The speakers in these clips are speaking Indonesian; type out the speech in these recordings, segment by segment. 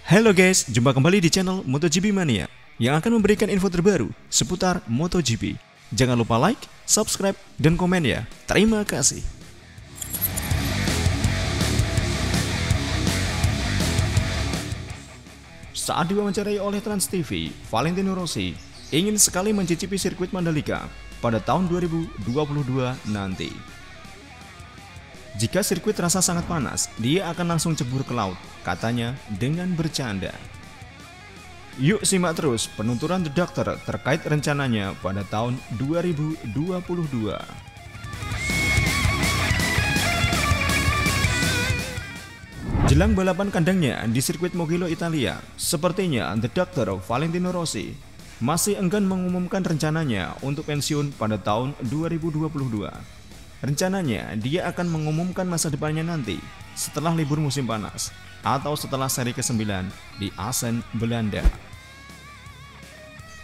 Halo guys, jumpa kembali di channel MotoGP Mania yang akan memberikan info terbaru seputar MotoGP. Jangan lupa like, subscribe, dan komen ya. Terima kasih. Saat diwawancarai oleh Trans TV, Valentino Rossi ingin sekali mencicipi sirkuit Mandalika pada tahun 2022 nanti. Jika sirkuit terasa sangat panas, dia akan langsung cebur ke laut, katanya dengan bercanda. Yuk simak terus penuturan The Doctor terkait rencananya pada tahun 2022. Jelang balapan kandangnya di sirkuit Mugello, Italia, sepertinya The Doctor Valentino Rossi masih enggan mengumumkan rencananya untuk pensiun pada tahun 2022. Rencananya, dia akan mengumumkan masa depannya nanti setelah libur musim panas atau setelah seri ke-9 di Assen, Belanda.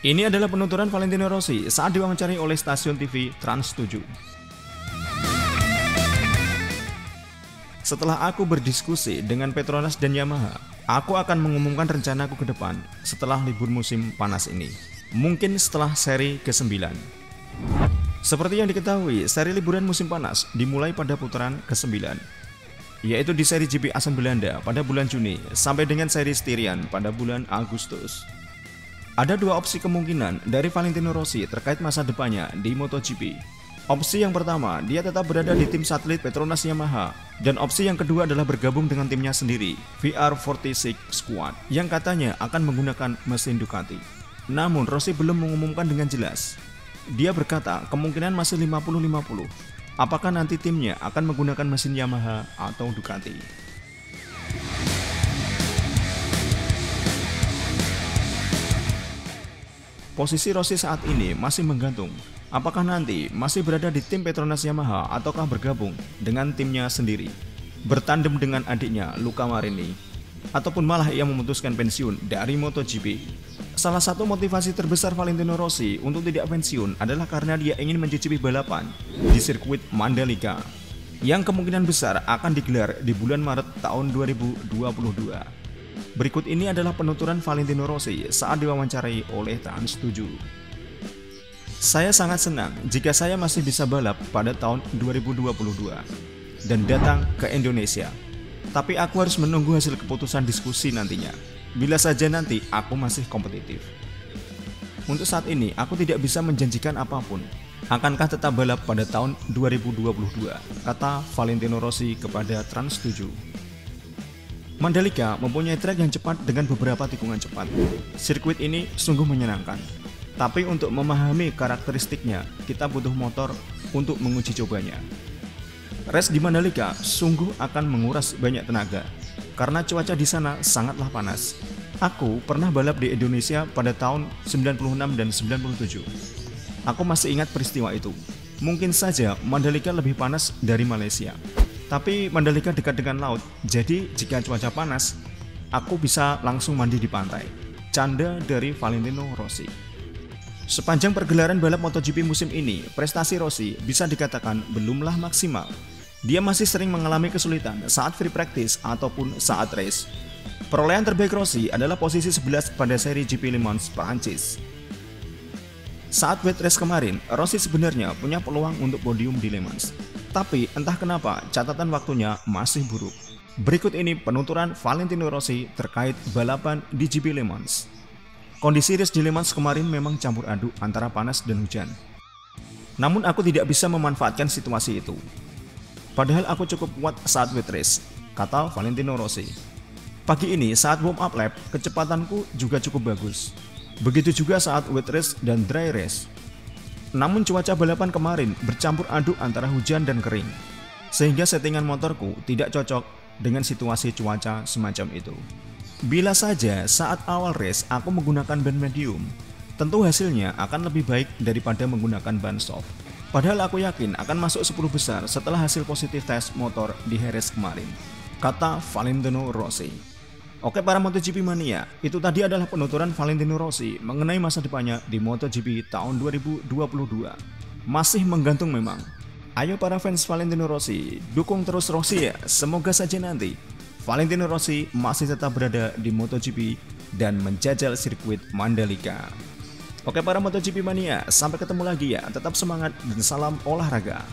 Ini adalah penuturan Valentino Rossi saat diwawancarai oleh stasiun TV Trans 7. Setelah aku berdiskusi dengan Petronas dan Yamaha, aku akan mengumumkan rencanaku ke depan setelah libur musim panas ini. Mungkin setelah seri ke-9. Seperti yang diketahui, seri liburan musim panas dimulai pada putaran ke-9, yaitu di seri GP Assen Belanda pada bulan Juni sampai dengan seri Styrian pada bulan Agustus. Ada dua opsi kemungkinan dari Valentino Rossi terkait masa depannya di MotoGP. Opsi yang pertama, dia tetap berada di tim satelit Petronas Yamaha, dan opsi yang kedua adalah bergabung dengan timnya sendiri, VR46 Squad, yang katanya akan menggunakan mesin Ducati. Namun Rossi belum mengumumkan dengan jelas. Dia berkata kemungkinan masih 50-50. Apakah nanti timnya akan menggunakan mesin Yamaha atau Ducati? Posisi Rossi saat ini masih menggantung. Apakah nanti masih berada di tim Petronas Yamaha ataukah bergabung dengan timnya sendiri, bertandem dengan adiknya Luca Marini, ataupun malah ia memutuskan pensiun dari MotoGP. Salah satu motivasi terbesar Valentino Rossi untuk tidak pensiun adalah karena dia ingin mencicipi balapan di sirkuit Mandalika yang kemungkinan besar akan digelar di bulan Maret tahun 2022. Berikut ini adalah penuturan Valentino Rossi saat diwawancarai oleh Trans 7. Saya sangat senang jika saya masih bisa balap pada tahun 2022 dan datang ke Indonesia. Tapi aku harus menunggu hasil keputusan diskusi nantinya. Bila saja nanti aku masih kompetitif. Untuk saat ini aku tidak bisa menjanjikan apapun. Akankah tetap balap pada tahun 2022, kata Valentino Rossi kepada Trans 7. Mandalika mempunyai trek yang cepat dengan beberapa tikungan cepat. Sirkuit ini sungguh menyenangkan. Tapi untuk memahami karakteristiknya, kita butuh motor untuk menguji cobanya. Race di Mandalika sungguh akan menguras banyak tenaga karena cuaca di sana sangatlah panas. Aku pernah balap di Indonesia pada tahun 96 dan 97. Aku masih ingat peristiwa itu. Mungkin saja Mandalika lebih panas dari Malaysia. Tapi Mandalika dekat dengan laut, jadi jika cuaca panas, aku bisa langsung mandi di pantai. Canda dari Valentino Rossi. Sepanjang pergelaran balap MotoGP musim ini, prestasi Rossi bisa dikatakan belumlah maksimal. Dia masih sering mengalami kesulitan saat free practice ataupun saat race. Perolehan terbaik Rossi adalah posisi 11 pada seri GP Le Mans Prancis. Saat wet race kemarin, Rossi sebenarnya punya peluang untuk podium di Le Mans. Tapi entah kenapa catatan waktunya masih buruk. Berikut ini penuturan Valentino Rossi terkait balapan di GP Le Mans. Kondisi race di Le Mans kemarin memang campur aduk antara panas dan hujan. Namun aku tidak bisa memanfaatkan situasi itu. Padahal aku cukup kuat saat wet race, kata Valentino Rossi. Pagi ini saat warm up lap, kecepatanku juga cukup bagus. Begitu juga saat wet race dan dry race. Namun cuaca balapan kemarin bercampur aduk antara hujan dan kering, sehingga settingan motorku tidak cocok dengan situasi cuaca semacam itu. Bila saja saat awal race aku menggunakan ban medium, tentu hasilnya akan lebih baik daripada menggunakan ban soft. Padahal aku yakin akan masuk 10 besar setelah hasil positif tes motor di Jerez kemarin, kata Valentino Rossi. Oke para MotoGP Mania, itu tadi adalah penuturan Valentino Rossi mengenai masa depannya di MotoGP tahun 2022. Masih menggantung memang. Ayo para fans Valentino Rossi, dukung terus Rossi ya, semoga saja nanti Valentino Rossi masih tetap berada di MotoGP dan menjajal sirkuit Mandalika. Oke para MotoGP mania, sampai ketemu lagi ya. Tetap semangat dan salam olahraga.